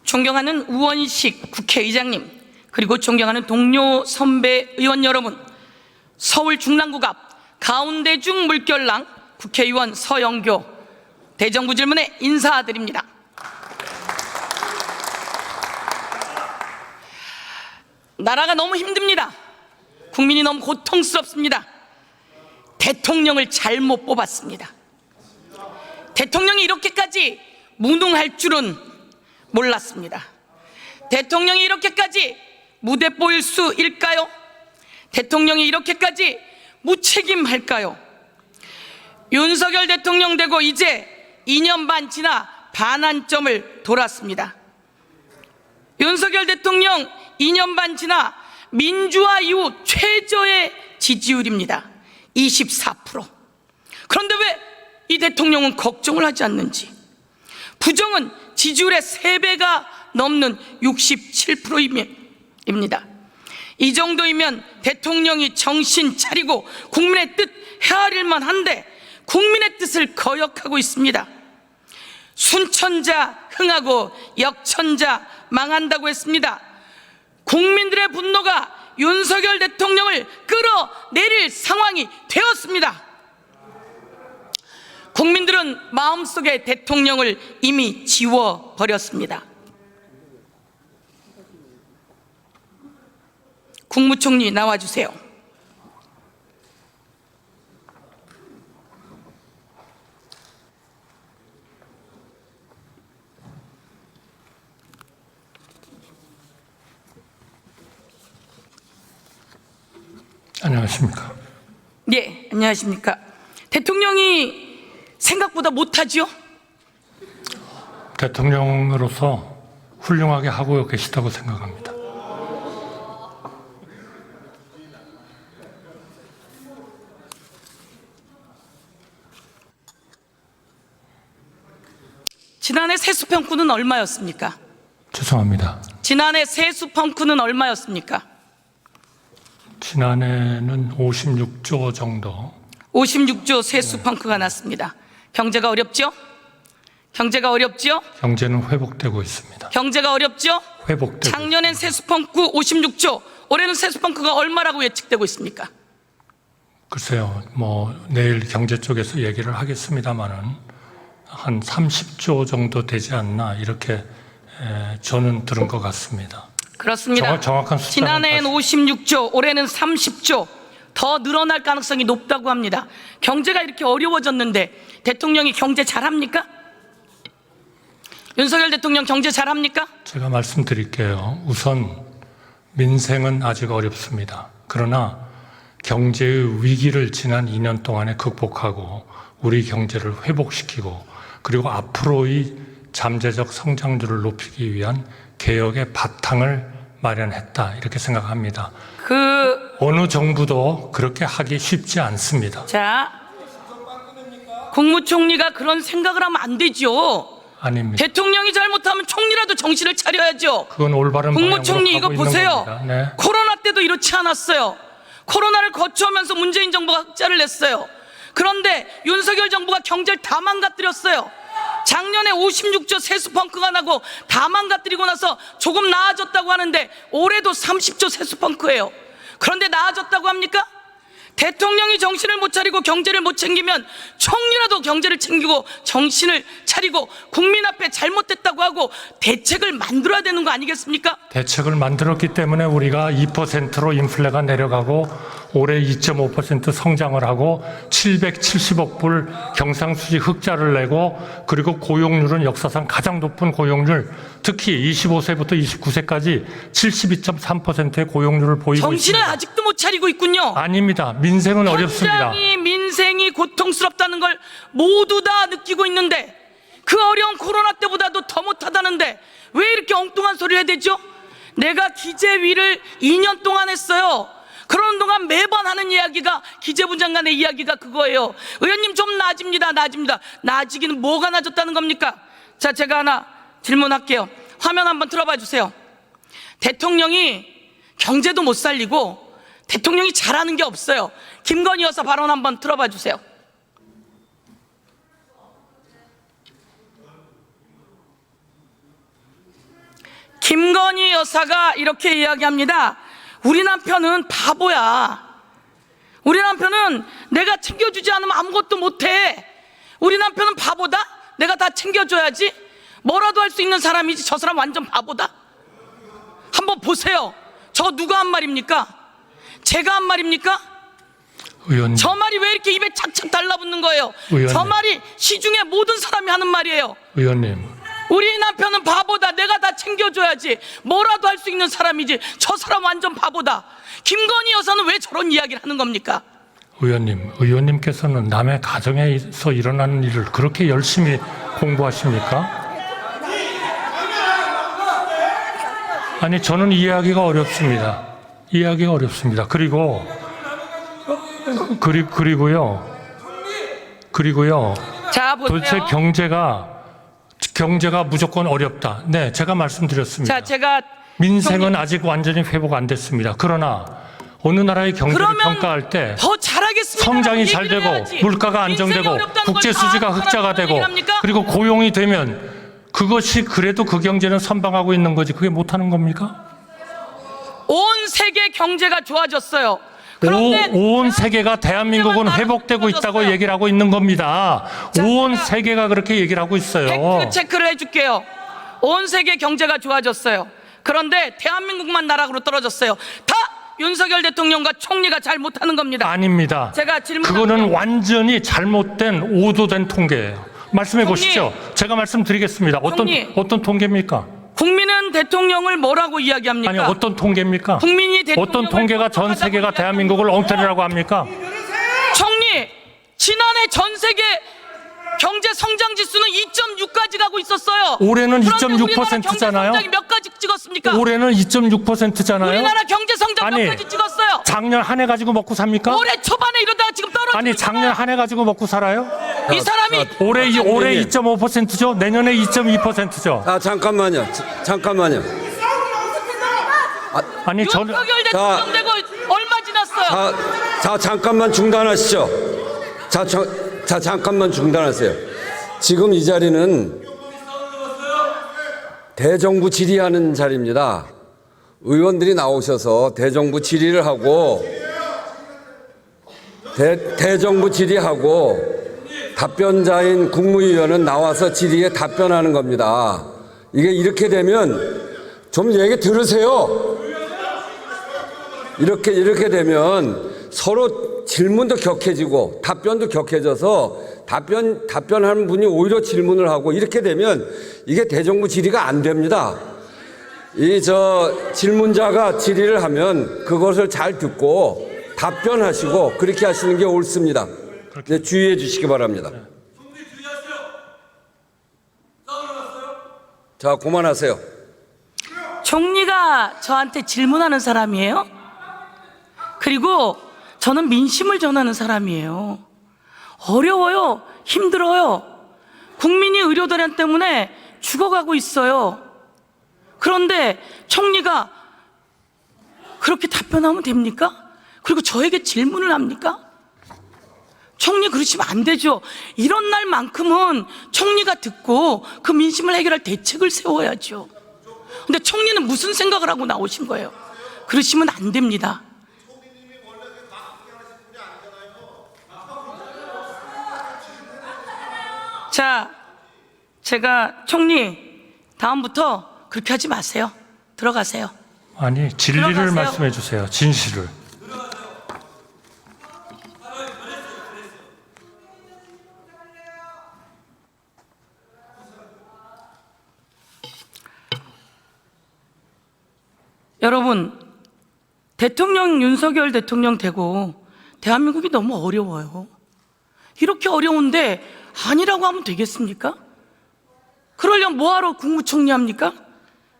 존경하는 우원식 국회의장님, 그리고 존경하는 동료 선배 의원 여러분, 서울 중랑구 앞 가운데중 물결랑 국회의원 서영교, 대정부 질문에 인사드립니다. 나라가 너무 힘듭니다. 국민이 너무 고통스럽습니다. 대통령을 잘못 뽑았습니다. 대통령이 이렇게까지 무능할 줄은 몰랐습니다. 대통령이 이렇게까지 무대뽀일 수일까요? 대통령이 이렇게까지 무책임할까요? 윤석열 대통령 되고 이제 2년 반 지나 반환점을 돌았습니다. 윤석열 대통령 2년 반 지나 민주화 이후 최저의 지지율입니다. 24%. 그런데 왜 이 대통령은 걱정을 하지 않는지. 부정은 지지율의 3배가 넘는 67%입니다. 이 정도이면 대통령이 정신 차리고 국민의 뜻 헤아릴만 한데 국민의 뜻을 거역하고 있습니다. 순천자 흥하고 역천자 망한다고 했습니다. 국민들의 분노가 윤석열 대통령을 끌어내릴 상황이 되었습니다. 국민들은 마음속에 대통령을 이미 지워버렸습니다. 국무총리 나와주세요. 안녕하십니까? 네, 안녕하십니까? 대통령이 생각보다 못하지요? 대통령으로서 훌륭하게 하고 계시다고 생각합니다. 지난해 세수평가는 얼마였습니까? 죄송합니다. 지난해 세수평가는 얼마였습니까? 지난해는 56조 정도. 56조 세수평가가 났습니다. 경제가 어렵죠? 경제가 어렵죠? 경제는 회복되고 있습니다. 경제가 어렵죠? 회복되고. 작년엔 세수평가 56조, 올해는 세수평가가 얼마라고 예측되고 있습니까? 글쎄요, 내일 경제 쪽에서 얘기를 하겠습니다만은 한 30조 정도 되지 않나 이렇게 저는 들은 것 같습니다. 그렇습니다. 정확한 숫자는 지난해엔 56조, 올해는 30조 더 늘어날 가능성이 높다고 합니다. 경제가 이렇게 어려워졌는데 대통령이 경제 잘합니까? 윤석열 대통령 경제 잘합니까? 제가 말씀드릴게요. 우선 민생은 아직 어렵습니다. 그러나 경제의 위기를 지난 2년 동안에 극복하고 우리 경제를 회복시키고 그리고 앞으로의 잠재적 성장률을 높이기 위한 개혁의 바탕을 마련했다 이렇게 생각합니다. 어느 정부도 그렇게 하기 쉽지 않습니다. 자, 국무총리가 그런 생각을 하면 안 되죠. 아닙니다. 대통령이 잘못하면 총리라도 정신을 차려야죠. 그건 올바른 국무총리 이거 방향으로 가고 보세요. 있는 겁니다. 네. 코로나 때도 이렇지 않았어요. 코로나를 거쳐오면서 문재인 정부가 흑자를 냈어요. 그런데 윤석열 정부가 경제를 다 망가뜨렸어요. 작년에 56조 세수펑크가 나고 다 망가뜨리고 나서 조금 나아졌다고 하는데 올해도 30조 세수펑크예요. 그런데 나아졌다고 합니까? 대통령이 정신을 못 차리고 경제를 못 챙기면 총리라도 경제를 챙기고 정신을 차리고 국민 앞에 잘못됐다고 하고 대책을 만들어야 되는 거 아니겠습니까? 대책을 만들었기 때문에 우리가 2%로 인플레가 내려가고 올해 2.5% 성장을 하고 770억 불 경상수지 흑자를 내고 그리고 고용률은 역사상 가장 높은 고용률, 특히 25세부터 29세까지 72.3%의 고용률을 보이고 정신을 있습니다. 아직도 못 차리고 있군요. 아닙니다. 민생은 어렵습니다. 현장이 민생이 고통스럽다는 걸 모두 다 느끼고 있는데 그 어려운 코로나 때보다도 더 못하다는데 왜 이렇게 엉뚱한 소리를 해야 되죠? 내가 기재위를 2년 동안 했어요. 그러는 동안 매번 하는 이야기가, 기재부 장관의 이야기가 그거예요. 의원님 좀 나아집니다. 나아지기는 뭐가 나아졌다는 겁니까? 자, 제가 하나 질문할게요. 화면 한번 틀어봐 주세요. 대통령이 경제도 못 살리고 대통령이 잘하는 게 없어요. 김건희 여사 발언 한번 틀어봐 주세요. 김건희 여사가 이렇게 이야기합니다. 우리 남편은 바보야. 우리 남편은 내가 챙겨주지 않으면 아무것도 못해. 우리 남편은 바보다? 내가 다 챙겨줘야지. 뭐라도 할 수 있는 사람이지. 저 사람 완전 바보다. 한번 보세요. 저 누가 한 말입니까? 제가 한 말입니까? 의원님, 저 말이 왜 이렇게 입에 착착 달라붙는 거예요? 의원님. 저 말이 시중에 모든 사람이 하는 말이에요. 의원님, 우리 남편은 바보다. 내가 다 챙겨줘야지. 뭐라도 할 수 있는 사람이지. 저 사람 완전 바보다. 김건희 여사는 왜 저런 이야기를 하는 겁니까? 의원님께서는 남의 가정에서 일어나는 일을 그렇게 열심히 공부하십니까? 아니, 저는 이해하기가 어렵습니다. 그리고요. 자, 보세요. 도대체 경제가 무조건 어렵다. 네, 제가 말씀드렸습니다. 자, 제가 민생은 아직 완전히 회복 안 됐습니다. 그러나 어느 나라의 경제를 그러면 평가할 때 더 잘하겠습니다. 성장이 잘 되고 물가가 안정되고 국제 수지가 흑자가 되고 그리고 고용이 되면 그것이 그래도 그 경제는 선방하고 있는 거지. 그게 못하는 겁니까? 온 세계 경제가 좋아졌어요. 그런데 온 세계가 대한민국은 회복되고 있다고 얘기를 하고 있는 겁니다. 온 세계가 그렇게 얘기를 하고 있어요. 팩트 체크를 해줄게요. 온 세계 경제가 좋아졌어요. 그런데 대한민국만 나락으로 떨어졌어요. 다 윤석열 대통령과 총리가 잘 못하는 겁니다. 아닙니다. 제가 그거는 완전히 잘못된 오도된 통계예요. 말씀해 보시죠. 제가 말씀드리겠습니다. 어떤 통계입니까? 국민은 대통령을 뭐라고 이야기합니까? 아니, 어떤 통계입니까? 국민이 대통령을 어떤 통계가 전 세계가 대한민국을 엉터리라고 합니까? 총리, 지난해 전 세계 경제 성장 지수는 2.6까지 가고 있었어요. 올해는 그런데 2.6%잖아요. 우리나라 경제 성장이 몇 가지 찍었습니까? 올해는 2.6%잖아요. 우리나라 경제 성장 아니, 몇 가지 찍었어요? 작년 한 해 가지고 먹고 삽니까? 올해 초반에 이러다가 지금 떨어지고 아니, 작년 한 해 가지고 먹고 살아요? 이 사람이 올해 2.5%죠? 내년에 2.2%죠? 잠깐만요. 아니, 저는 윤석열 대통령 되고 얼마 지났어요? 자, 잠깐만 중단하시죠. 잠깐만 중단하세요. 지금 이 자리는 대정부 질의하는 자리입니다. 의원들이 나오셔서 대정부 질의를 하고 대정부 질의하고 답변자인 국무위원은 나와서 질의에 답변하는 겁니다. 이게 이렇게 되면 좀 얘기 들으세요. 이렇게 되면 서로 질문도 격해지고 답변도 격해져서 답변하는 분이 오히려 질문을 하고 이렇게 되면 이게 대정부 질의가 안 됩니다. 질문자가 질의를 하면 그것을 잘 듣고 답변하시고 그렇게 하시는 게 옳습니다. 네, 주의해 주시기 바랍니다. 자, 그만하세요. 총리가 저한테 질문하는 사람이에요. 그리고 저는 민심을 전하는 사람이에요. 어려워요. 힘들어요. 국민이 의료대란 때문에 죽어가고 있어요. 그런데 총리가 그렇게 답변하면 됩니까? 그리고 저에게 질문을 합니까? 총리 그러시면 안 되죠. 이런 날만큼은 총리가 듣고 그 민심을 해결할 대책을 세워야죠. 근데 총리는 무슨 생각을 하고 나오신 거예요? 그러시면 안 됩니다. 자, 제가 총리 다음부터 그렇게 하지 마세요. 들어가세요. 아니, 진리를 들어가세요. 말씀해 주세요. 진실을. 여러분, 대통령 윤석열 대통령 되고 대한민국이 너무 어려워요. 이렇게 어려운데 아니라고 하면 되겠습니까? 그러려면 뭐하러 국무총리 합니까?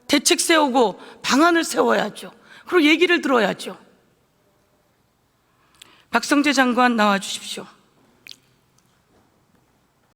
대책 세우고 방안을 세워야죠. 그리고 얘기를 들어야죠. 박성재 장관 나와 주십시오.